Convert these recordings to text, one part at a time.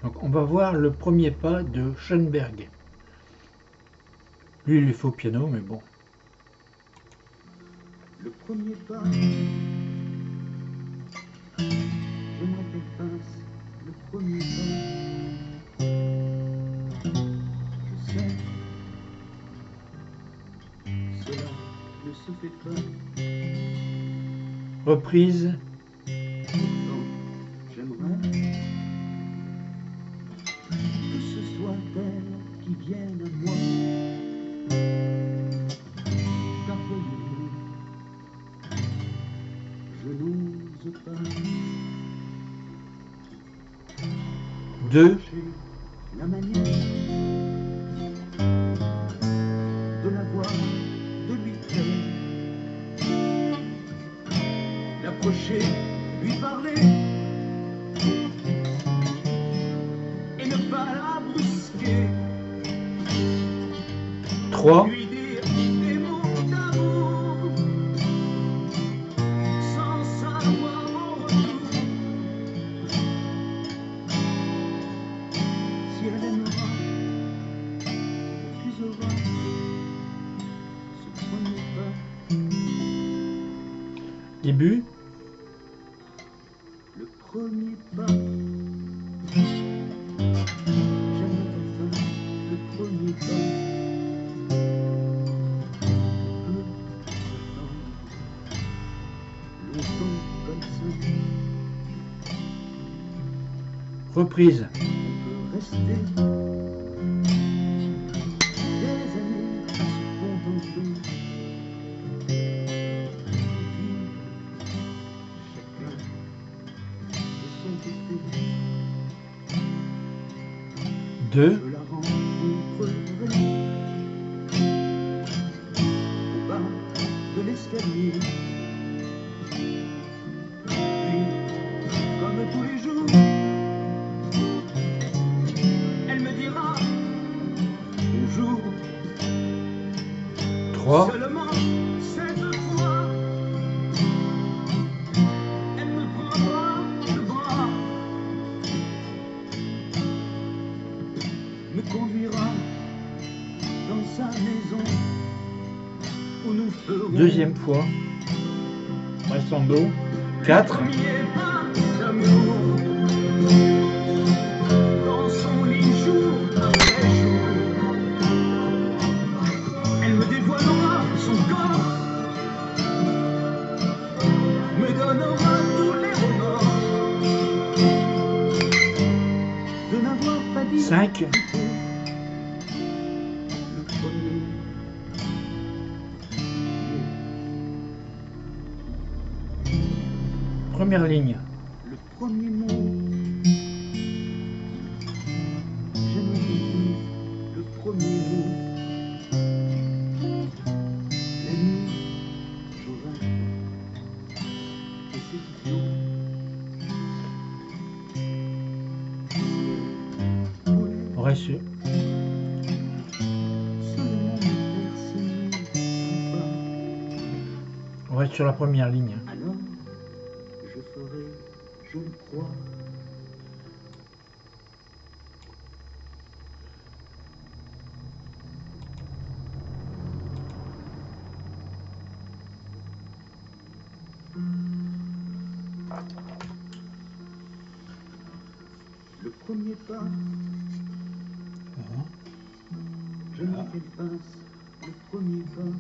Donc on va voir le premier pas de Schoenberg. Lui il est faux piano mais bon. Le premier pas, j'aimerais qu'elle fasse le premier pas. Je sais, cela ne se fait pas. Reprise. Pourtant, j'aimerais que ce soit elle qui vienne à moi. Car voyez-vous, je n'ose pas. Deux. Rechercher la manière de la voir, de lui plaire, l'approcher, lui parler et ne pas la brusquer. 3. Lui dire des mots d'amour sans savoir en retour si elle aimera, refusera ce premier pas. Début. Le premier pas, j'aimerais qu'elle fasse le premier pas. Longtemps comme ça, Reprise. on peut rester des années à se contempler, vivre chacun de son côté. 2. Je la rencontrerai au bas de l'escalier. Puis, comme tous les jours, elle me dira bonjour. 3. Seulement cette fois, elle me prendra le bras, me conduira dans sa maison où nous ferons Deuxième fois. Reste en do. 4. premier pas d'amour. Dans son lit jour après jour, elle me dévoilera son corps, me donnera tous les remords de n'avoir pas dit 5. le premier. Première ligne. Le premier mot, j'aimerais qu'il dise le premier mot. La nuit, j'aurai des illusions. On reste sur. Seulement me faire signer un pas. On reste sur la première ligne. Alors, je ferai, je le crois, le premier pas, j'aimerais qu'elle fasse le premier pas.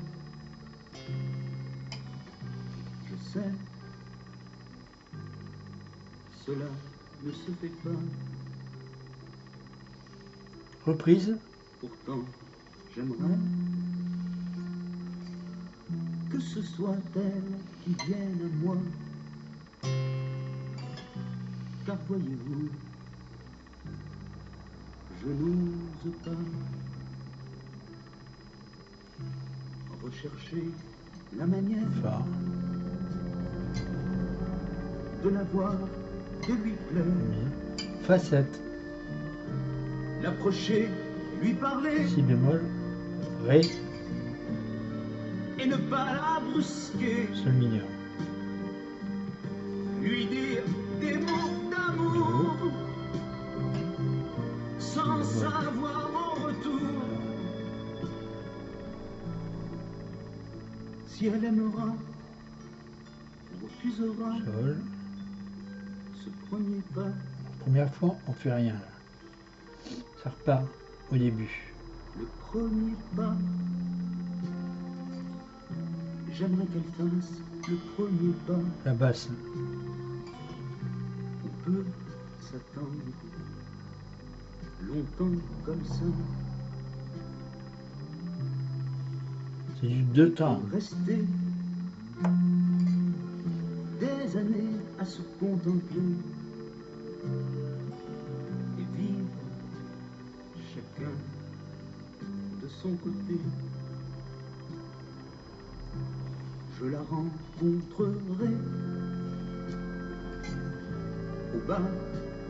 Je sais, cela ne se fait pas. Reprise. Pourtant, j'aimerais que ce soit elle qui vienne à moi. Car voyez-vous, je n'ose pas rechercher la manière Fa. de la voir, de lui plaire, Mi. Fa 7. l'approcher, lui parler Si bémol. Ré. et ne pas la brusquer, Sol mineur. lui dire des mots d'amour sans savoir en retour si elle aimera ou refusera Sol. ce premier pas. Première fois, on fait rien là. Ça repart au début. Le premier pas, j'aimerais qu'elle fasse le premier pas. La basse. On peut s'attendre longtemps comme ça. C'est du deux temps. Rester des années à se contempler et vivre chacun de son côté. Je la rencontrerai au bas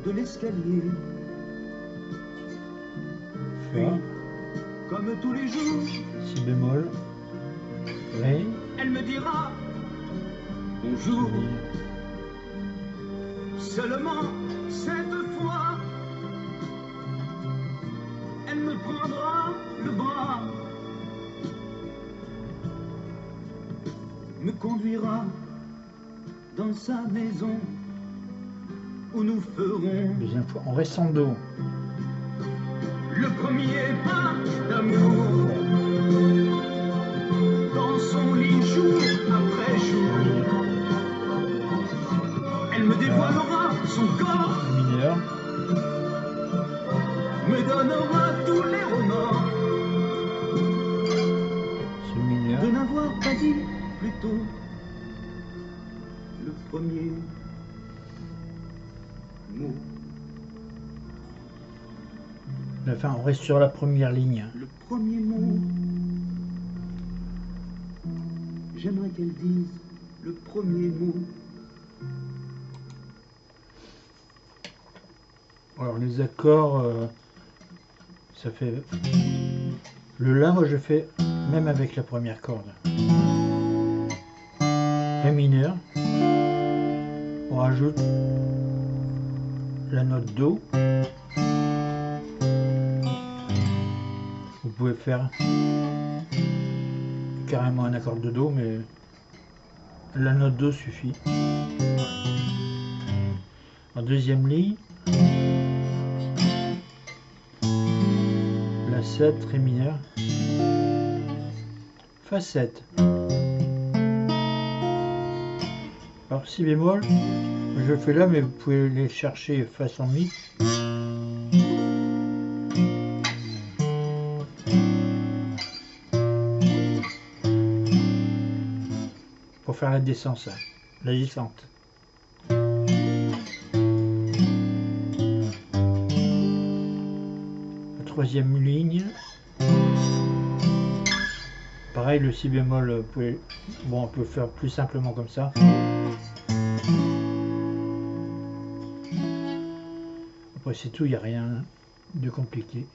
de l'escalier. Puis, Fa. comme tous les jours, Si bémol. Ré. elle me dira bonjour. Seulement cette fois, elle me prendra le bras, me conduira dans sa maison où nous ferons Deuxième fois, on reste en do. le premier pas d'amour. Dans son lit jour après jour, elle me dévoilera son corps, La mineur. me donnera tous les remords Si mineur. de n'avoir pas dit plus tôt le premier mot. La fin, on reste sur la première ligne. Le premier mot, j'aimerais qu'elle dise le premier mot. Alors les accords, ça fait... Le La, moi je fais même avec la première corde. Ré mineur. On rajoute la note Do. Vous pouvez faire carrément un accord de Do, mais la note Do suffit. En deuxième ligne, la 7, Ré mineur, Fa 7. Alors Si bémol, je fais là, mais vous pouvez les chercher façon Mi. Pour faire la descente, la descente. La troisième ligne. Pareil, le Si bémol, vous pouvez... bon, on peut faire plus simplement comme ça. Après c'est tout, il n'y a rien de compliqué.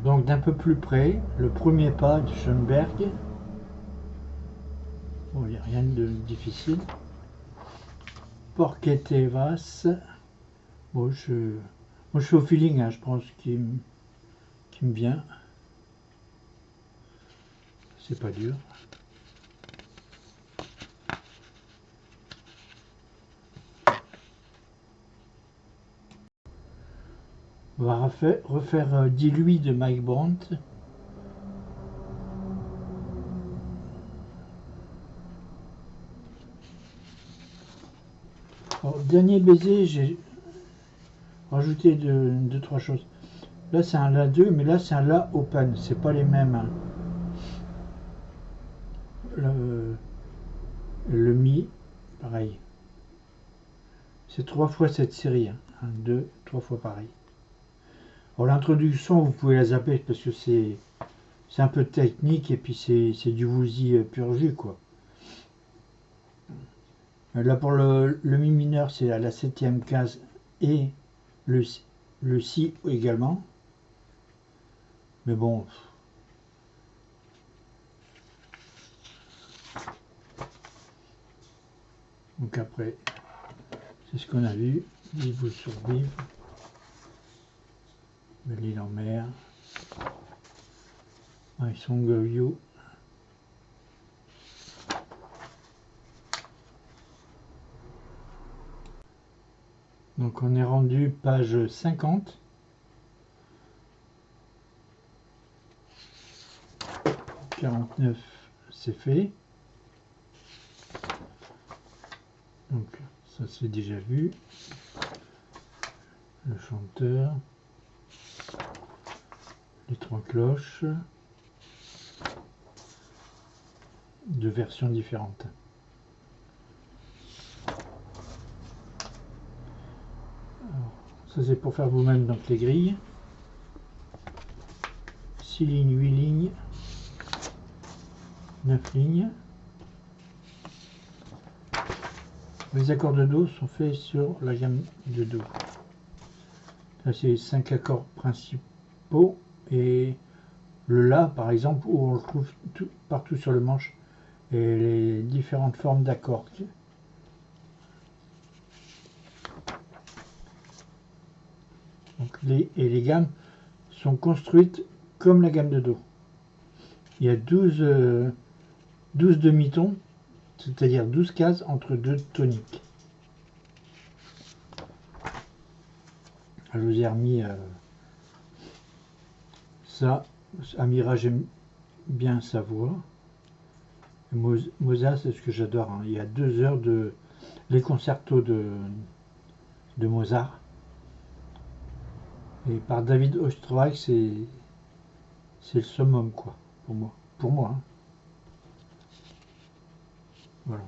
Donc d'un peu plus près, le premier pas de Schoenberg. Bon, il n'y a rien de difficile. Porquete vas. Bon, moi je suis au feeling, hein, je pense qu'il me vient. C'est pas dur. On va refaire Dis-lui de Mike Brandt. Alors, dernier baiser, j'ai rajouté deux, trois choses. Là c'est un La 2, mais là c'est un La open, c'est pas les mêmes. Hein. Le Mi, pareil. C'est 3 fois cette série. 1, 2, 3 fois pareil. Alors l'introduction, vous pouvez la zapper parce que c'est un peu technique et puis c'est du Woozy pur jus quoi. Là pour le Mi mineur, c'est à la 7e case et le Si également. Mais bon. Donc après, C'est ce qu'on a vu. Vivre ou survivre. Belle-Île en mer. My Song of You. Donc on est rendu page 50. 49, c'est fait. Donc ça c'est déjà vu. Le chanteur. Les trois cloches. De versions différentes. Alors, ça c'est pour faire vous-même donc les grilles. 6 lignes, 8 lignes. 9 lignes. Les accords de Do sont faits sur la gamme de Do. Là, c'est les 5 accords principaux. Et le La, par exemple, où on le trouve partout sur le manche. Et les différentes formes d'accords. Les gammes sont construites comme la gamme de Do. Il y a 12 demi-tons, c'est-à-dire 12 cases entre deux toniques. Je vous ai remis ça. Amira, j'aime bien sa voix. Mozart, c'est ce que j'adore. Hein. Il y a 2 heures de les concertos de Mozart. Et par David Oistrakh, c'est le summum, quoi, pour moi. Hein. Voilà.